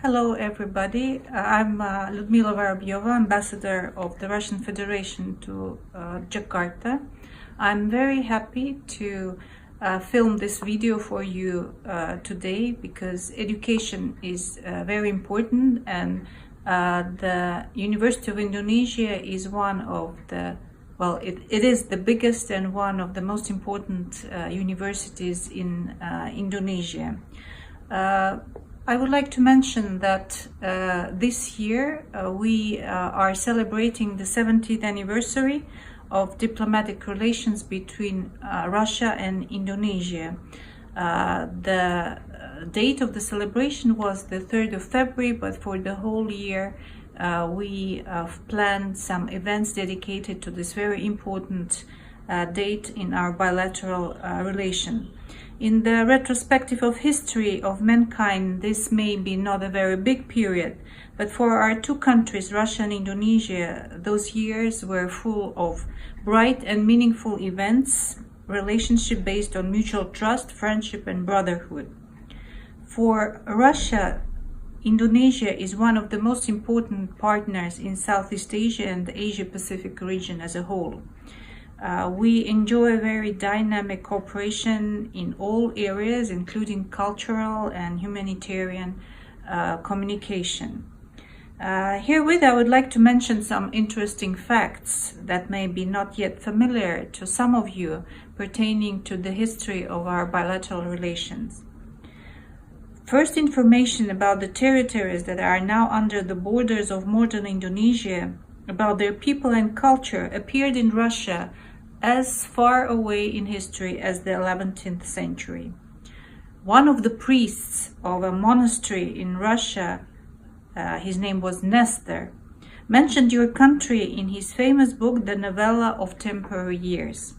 Hello everybody, I'm Lyudmila Vorobyova, Ambassador of the Russian Federation to Jakarta. I'm very happy to film this video for you today because education is very important, and the University of Indonesia is one of the, it is the biggest and one of the most important universities in Indonesia. I would like to mention that this year we are celebrating the 70th anniversary of diplomatic relations between Russia and Indonesia. The date of the celebration was the 3rd of February, but for the whole year we planned some events dedicated to this very important date in our bilateral relation. In the retrospective of history of mankind, this may be not a very big period, but for our two countries, Russia and Indonesia, those years were full of bright and meaningful events, relationship based on mutual trust, friendship, and brotherhood. For Russia, Indonesia is one of the most important partners in Southeast Asia and the Asia-Pacific region as a whole. We enjoy very dynamic cooperation in all areas, including cultural and humanitarian communication. Herewith, I would like to mention some interesting facts that may be not yet familiar to some of you pertaining to the history of our bilateral relations. First, information about the territories that are now under the borders of modern Indonesia, about their people and culture, appeared in Russia as far away in history as the 11th century. One of the priests of a monastery in Russia, his name was Nestor, mentioned your country in his famous book, The Novella of Temporary Years.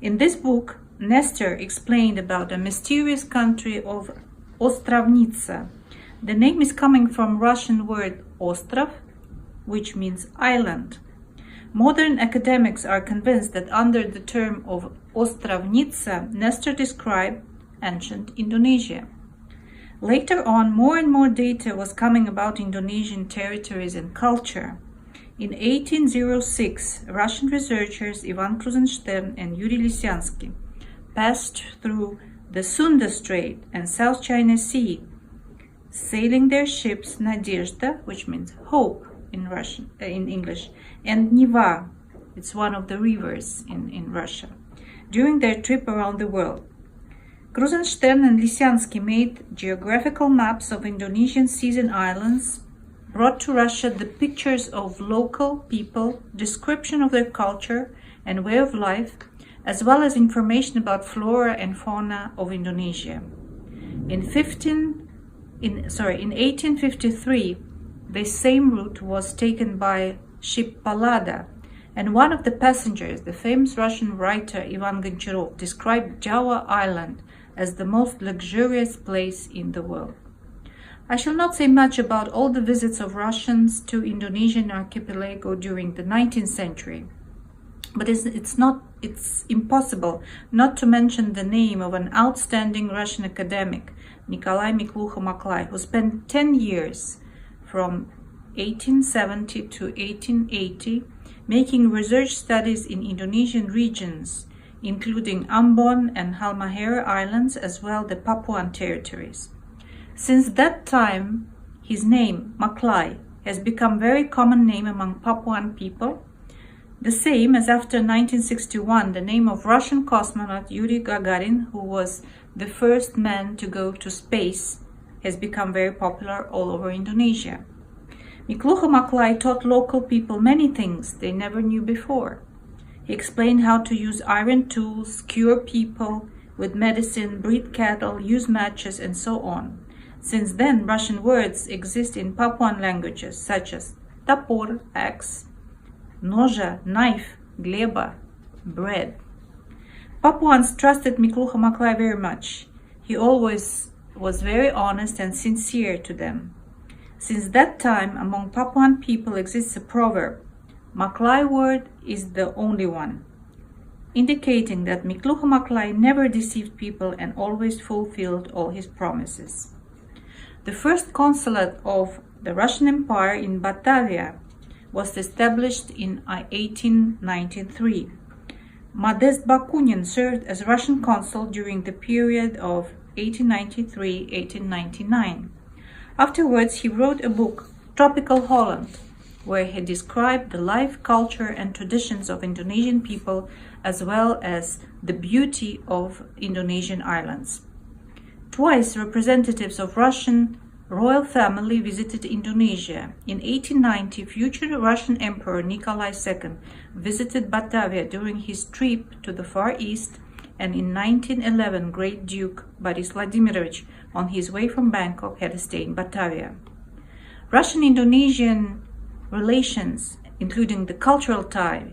In this book, Nestor explained about a mysterious country of Ostrovnitsa. The name is coming from Russian word ostrov, which means island. Modern academics are convinced that under the term of Ostrovnitsa, Nestor described ancient Indonesia. Later on, more and more data was coming about Indonesian territories and culture. In 1806, Russian researchers Ivan Krusenstern and Yuri Lysyansky passed through the Sunda Strait and South China Sea, sailing their ships Nadezhda, which means hope in Russian, in English, and Neva, it's one of the rivers in Russia, during their trip around the world. Krusenstern and Lysyansky made geographical maps of Indonesian seas and islands, brought to Russia the pictures of local people, description of their culture and way of life, as well as information about flora and fauna of Indonesia. In 1853, this same route was taken by ship Pallada, and one of the passengers, the famous Russian writer Ivan Goncharov, described Java Island as the most luxurious place in the world. I shall not say much about all the visits of Russians to Indonesian archipelago during the 19th century, but it's impossible not to mention the name of an outstanding Russian academic, Nikolai Miklucha-Maklai, who spent 10 years from 1870 to 1880 making research studies in Indonesian regions, including Ambon and Halmahera Islands, as well the Papuan territories. Since that time, his name, Maklai, has become a very common name among Papuan people, the same as after 1961, the name of Russian cosmonaut Yuri Gagarin, who was the first man to go to space, has become very popular all over Indonesia. Miklucha-Maklai taught local people many things they never knew before. He explained how to use iron tools, cure people with medicine, breed cattle, use matches, and so on. Since then, Russian words exist in Papuan languages such as tapor, axe, noja, knife, gleba, bread. Papuans trusted Miklucha-Maklai very much. He always was very honest and sincere to them. Since that time, among Papuan people exists a proverb, Maklai word is the only one, indicating that Miklucha-Maklai never deceived people and always fulfilled all his promises. The first consulate of the Russian Empire in Batavia was established in 1893. Modest Bakunin served as Russian consul during the period of 1893-1899. Afterwards, he wrote a book, Tropical Holland, where he described the life, culture, and traditions of Indonesian people, as well as the beauty of Indonesian islands. Twice, representatives of Russian royal family visited Indonesia. In 1890, future Russian Emperor Nikolai II visited Batavia during his trip to the Far East, and in 1911, Great Duke Boris Vladimirovich, on his way from Bangkok, had a stay in Batavia. Russian-Indonesian relations, including the cultural tie,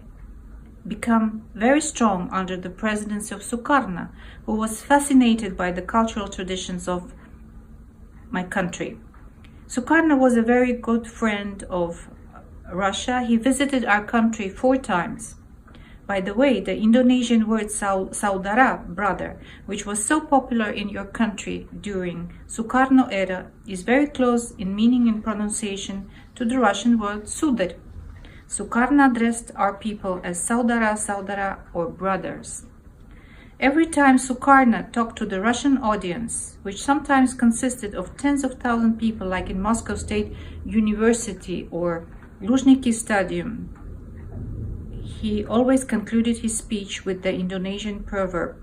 become very strong under the presidency of Sukarno, who was fascinated by the cultural traditions of my country. Sukarno was a very good friend of Russia. He visited our country 4 times. By the way, the Indonesian word saudara, brother, which was so popular in your country during Sukarno era, is very close in meaning and pronunciation to the Russian word sudar. Sukarno addressed our people as saudara, saudara, or brothers. Every time Sukarno talked to the Russian audience, which sometimes consisted of tens of thousands of people, like in Moscow State University or Luzhniki Stadium, he always concluded his speech with the Indonesian proverb,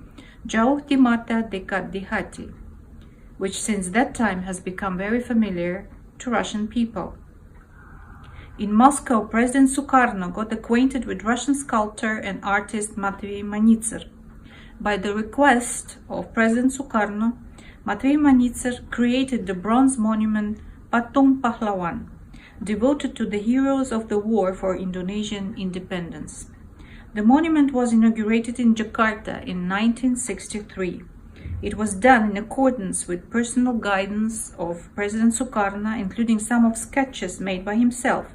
Jauh di mata, dekat di hati, which since that time has become very familiar to Russian people. In Moscow, President Sukarno got acquainted with Russian sculptor and artist Matvey Manitzer. By the request of President Sukarno, Matvey Manitzer created the bronze monument Patung Pahlawan, devoted to the heroes of the war for Indonesian independence. The monument was inaugurated in Jakarta in 1963. It was done in accordance with personal guidance of President Sukarno, including some of sketches made by himself.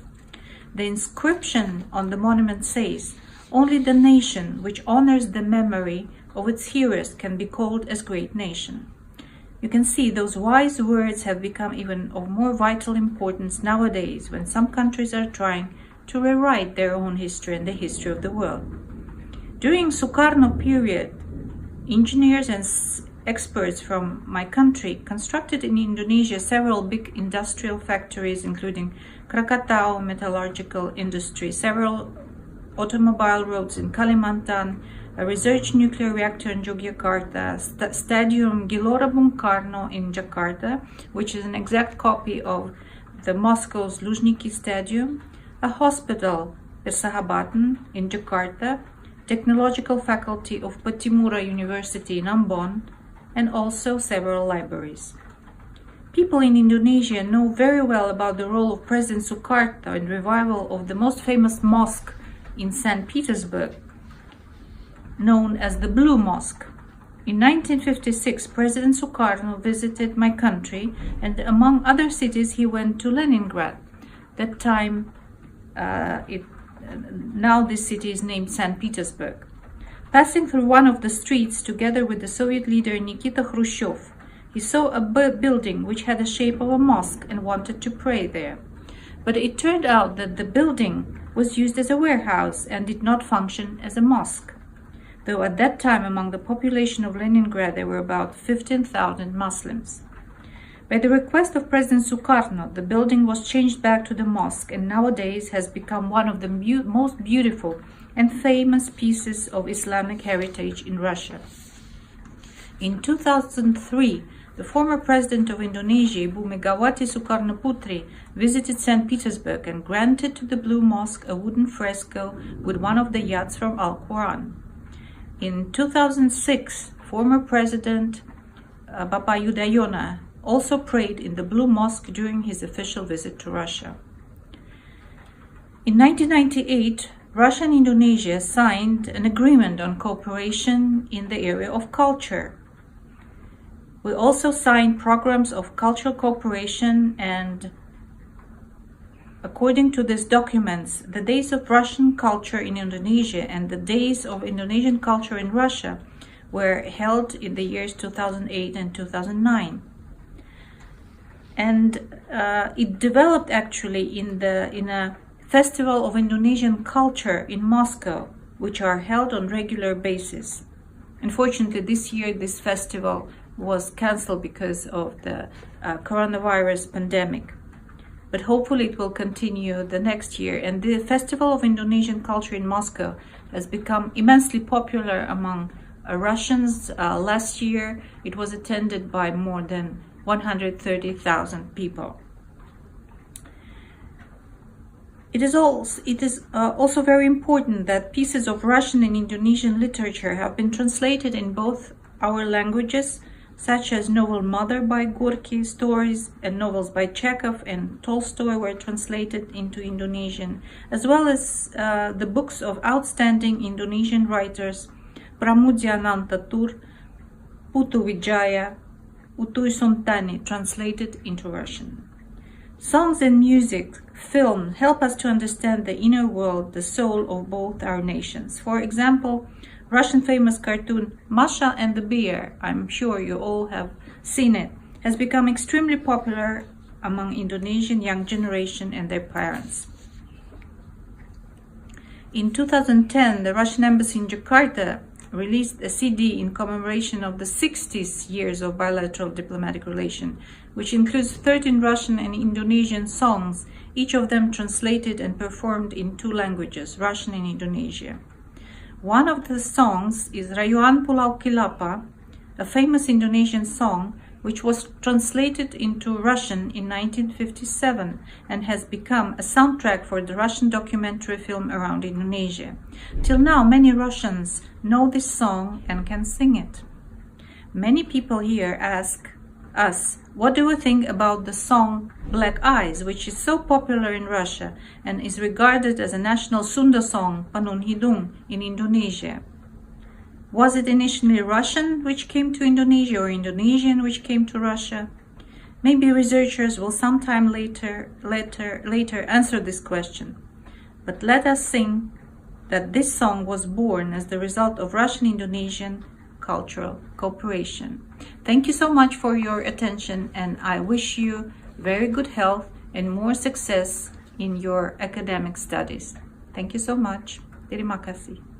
The inscription on the monument says, "Only the nation which honors the memory of its heroes can be called as great nation." You can see those wise words have become even of more vital importance nowadays, when some countries are trying to rewrite their own history and the history of the world. During Sukarno period, engineers and experts from my country constructed in Indonesia several big industrial factories, including Krakatau metallurgical industry, several automobile roads in Kalimantan, a research nuclear reactor in Yogyakarta, Stadium Gelora Bung Karno in Jakarta, which is an exact copy of the Moscow's Luzhniki Stadium, a hospital, Persahabatan in Jakarta, technological faculty of Patimura University in Ambon, and also several libraries. People in Indonesia know very well about the role of President Sukarno in revival of the most famous mosque in St. Petersburg, known as the Blue Mosque. In 1956, President Sukarno visited my country, and among other cities, he went to Leningrad. That time, now this city is named St. Petersburg. Passing through one of the streets together with the Soviet leader Nikita Khrushchev, he saw a building which had the shape of a mosque and wanted to pray there. But it turned out that the building was used as a warehouse and did not function as a mosque, though at that time among the population of Leningrad there were about 15,000 Muslims. By the request of President Sukarno, the building was changed back to the mosque and nowadays has become one of the most beautiful and famous pieces of Islamic heritage in Russia. In 2003, the former president of Indonesia, Ibu Megawati Soekarno-Putri, visited St. Petersburg and granted to the Blue Mosque a wooden fresco with one of the ayats from Al-Quran. In 2006, former President Bapak Yudhoyono also prayed in the Blue Mosque during his official visit to Russia. In 1998, Russia and Indonesia signed an agreement on cooperation in the area of culture. We also signed programs of cultural cooperation, and according to these documents, the Days of Russian Culture in Indonesia and the Days of Indonesian Culture in Russia were held in the years 2008 and 2009. and it developed actually in a festival of Indonesian culture in Moscow, which are held on regular basis. Unfortunately, this year this festival was cancelled because of the coronavirus pandemic. But hopefully it will continue the next year. And the Festival of Indonesian Culture in Moscow has become immensely popular among Russians. Last year it was attended by more than 130,000 people. It is also very important that pieces of Russian and Indonesian literature have been translated in both our languages, such as novel Mother by Gorky, stories and novels by Chekhov and Tolstoy were translated into Indonesian, as well as the books of outstanding Indonesian writers Pramudia Nantatur, Putu Wijaya, Utui Sontani, translated into Russian. Songs and music, film help us to understand the inner world, the soul of both our nations. For example, Russian famous cartoon Masha and the Bear, I'm sure you all have seen it, has become extremely popular among Indonesian young generation and their parents. In 2010, the Russian embassy in Jakarta released a CD in commemoration of the 60th years of bilateral diplomatic relation, which includes 13 Russian and Indonesian songs, each of them translated and performed in 2 languages, Russian and Indonesian. One of the songs is Rayuan Pulau Kelapa, a famous Indonesian song which was translated into Russian in 1957 and has become a soundtrack for the Russian documentary film around Indonesia. Till now, many Russians know this song and can sing it. Many people here ask us, what do we think about the song Black Eyes, which is so popular in Russia and is regarded as a national Sunda song, Panun Hidung, in Indonesia? Was it initially Russian which came to Indonesia or Indonesian which came to Russia? Maybe researchers will sometime later answer this question. But let us think that this song was born as the result of Russian-Indonesian cultural cooperation. Thank you so much for your attention, and I wish you very good health and more success in your academic studies. Thank you so much. Terima kasih.